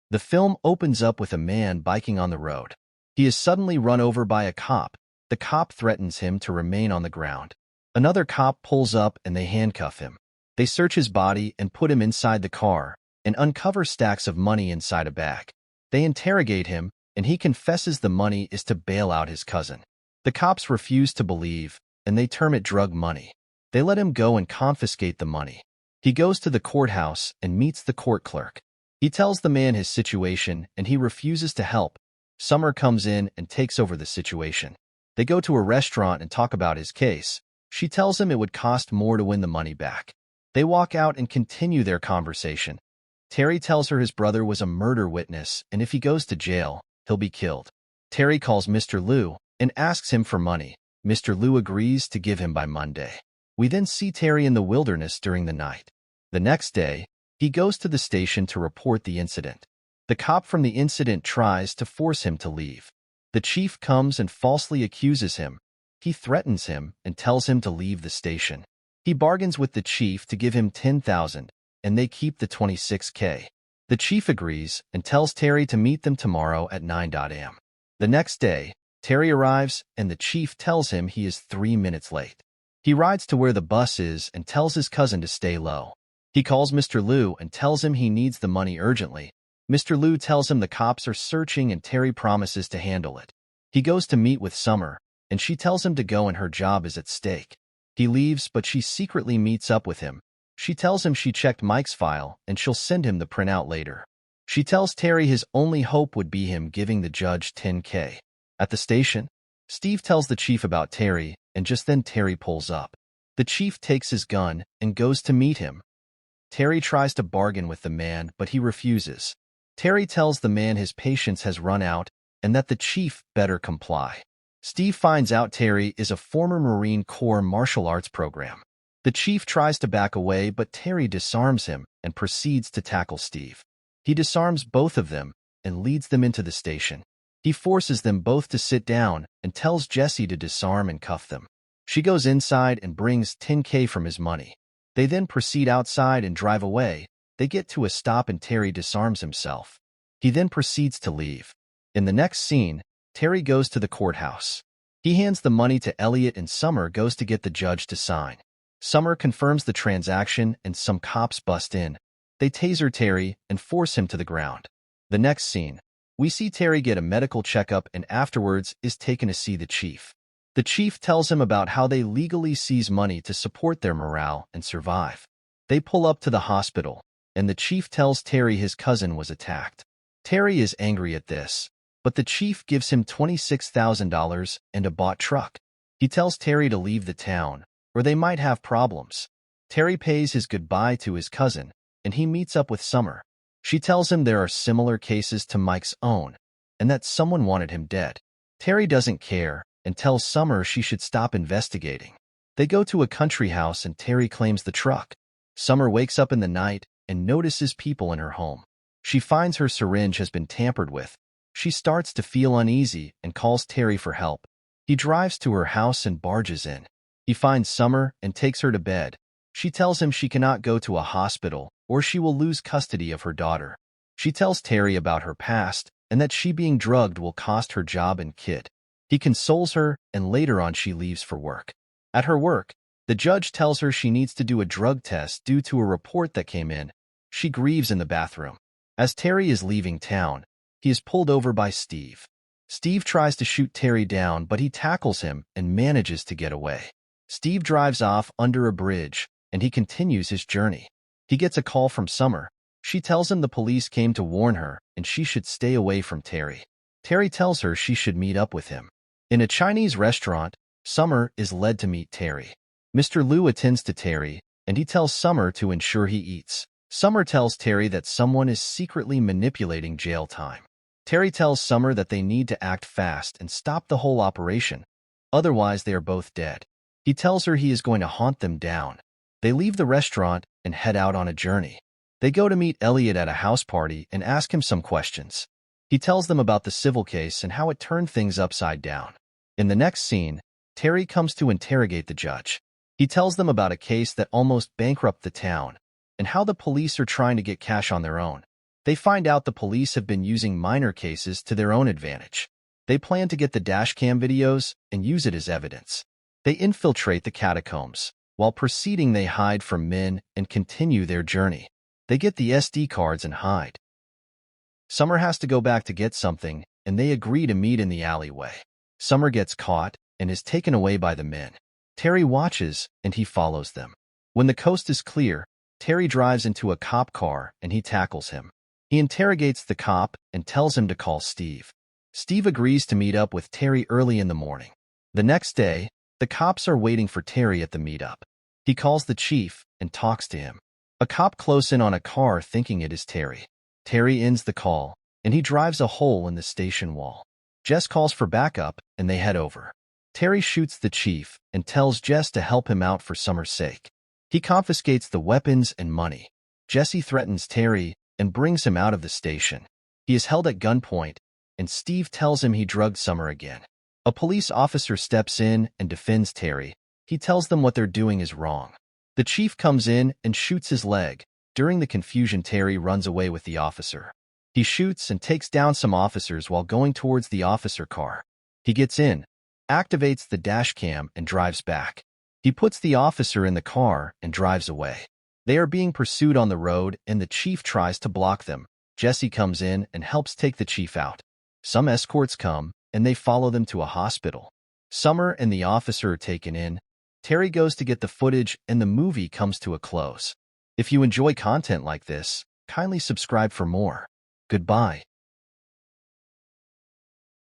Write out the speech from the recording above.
The film opens up with a man biking on the road. He is suddenly run over by a cop. The cop threatens him to remain on the ground. Another cop pulls up and they handcuff him. They search his body and put him inside the car and uncover stacks of money inside a bag. They interrogate him, and he confesses the money is to bail out his cousin. The cops refuse to believe, and they term it drug money. They let him go and confiscate the money. He goes to the courthouse and meets the court clerk. He tells the man his situation, and he refuses to help. Summer comes in and takes over the situation. They go to a restaurant and talk about his case. She tells him it would cost more to win the money back. They walk out and continue their conversation. Terry tells her his brother was a murder witness, and if he goes to jail, he'll be killed. Terry calls Mr. Liu and asks him for money. Mr. Liu agrees to give him by Monday. We then see Terry in the wilderness during the night. The next day, he goes to the station to report the incident. The cop from the incident tries to force him to leave. The chief comes and falsely accuses him. He threatens him and tells him to leave the station. He bargains with the chief to give him $10,000, and they keep the $26K. The chief agrees and tells Terry to meet them tomorrow at 9 a.m. The next day, Terry arrives and the chief tells him he is 3 minutes late. He rides to where the bus is and tells his cousin to stay low. He calls Mr. Liu and tells him he needs the money urgently. Mr. Liu tells him the cops are searching and Terry promises to handle it. He goes to meet with Summer, and she tells him to go and her job is at stake. He leaves, but she secretly meets up with him. She tells him she checked Mike's file and she'll send him the printout later. She tells Terry his only hope would be him giving the judge $10K. At the station, Steve tells the chief about Terry, and just then Terry pulls up. The chief takes his gun and goes to meet him. Terry tries to bargain with the man, but he refuses. Terry tells the man his patience has run out and that the chief better comply. Steve finds out Terry is a former Marine Corps martial arts program. The chief tries to back away, but Terry disarms him and proceeds to tackle Steve. He disarms both of them and leads them into the station. He forces them both to sit down and tells Jessie to disarm and cuff them. She goes inside and brings $10K from his money. They then proceed outside and drive away. They get to a stop and Terry disarms himself. He then proceeds to leave. In the next scene, Terry goes to the courthouse. He hands the money to Elliot and Summer goes to get the judge to sign. Summer confirms the transaction and some cops bust in. They taser Terry and force him to the ground. The next scene, we see Terry get a medical checkup and afterwards is taken to see the chief. The chief tells him about how they legally seize money to support their morale and survive. They pull up to the hospital, and the chief tells Terry his cousin was attacked. Terry is angry at this, but the chief gives him $26,000 and a bought truck. He tells Terry to leave the town, or they might have problems. Terry pays his goodbye to his cousin, and he meets up with Summer. She tells him there are similar cases to Mike's own, and that someone wanted him dead. Terry doesn't care and tells Summer she should stop investigating. They go to a country house and Terry claims the truck. Summer wakes up in the night and notices people in her home. She finds her syringe has been tampered with. She starts to feel uneasy and calls Terry for help. He drives to her house and barges in. He finds Summer and takes her to bed. She tells him she cannot go to a hospital or she will lose custody of her daughter. She tells Terry about her past and that she being drugged will cost her job and kid. He consoles her, and later on she leaves for work. At her work, the judge tells her she needs to do a drug test due to a report that came in. She grieves in the bathroom. As Terry is leaving town, he is pulled over by Steve. Steve tries to shoot Terry down, but he tackles him and manages to get away. Steve drives off under a bridge, and he continues his journey. He gets a call from Summer. She tells him the police came to warn her, and she should stay away from Terry. Terry tells her she should meet up with him. In a Chinese restaurant, Summer is led to meet Terry. Mr. Liu attends to Terry, and he tells Summer to ensure he eats. Summer tells Terry that someone is secretly manipulating jail time. Terry tells Summer that they need to act fast and stop the whole operation, otherwise they are both dead. He tells her he is going to hunt them down. They leave the restaurant and head out on a journey. They go to meet Elliot at a house party and ask him some questions. He tells them about the civil case and how it turned things upside down. In the next scene, Terry comes to interrogate the judge. He tells them about a case that almost bankrupted the town and how the police are trying to get cash on their own. They find out the police have been using minor cases to their own advantage. They plan to get the dashcam videos and use it as evidence. They infiltrate the catacombs. While proceeding, they hide from Min and continue their journey. They get the SD cards and hide. Summer has to go back to get something, and they agree to meet in the alleyway. Summer gets caught and is taken away by the men. Terry watches, and he follows them. When the coast is clear, Terry drives into a cop car, and he tackles him. He interrogates the cop and tells him to call Steve. Steve agrees to meet up with Terry early in the morning. The next day, the cops are waiting for Terry at the meetup. He calls the chief and talks to him. A cop close in on a car thinking it is Terry. Terry ends the call, and he drives a hole in the station wall. Jess calls for backup, and they head over. Terry shoots the chief and tells Jess to help him out for Summer's sake. He confiscates the weapons and money. Jesse threatens Terry and brings him out of the station. He is held at gunpoint, and Steve tells him he drugged Summer again. A police officer steps in and defends Terry. He tells them what they're doing is wrong. The chief comes in and shoots his leg. During the confusion, Terry runs away with the officer. He shoots and takes down some officers while going towards the officer car. He gets in, activates the dash cam, and drives back. He puts the officer in the car and drives away. They are being pursued on the road, and the chief tries to block them. Jesse comes in and helps take the chief out. Some escorts come, and they follow them to a hospital. Summer and the officer are taken in. Terry goes to get the footage, and the movie comes to a close. If you enjoy content like this, kindly subscribe for more. Goodbye.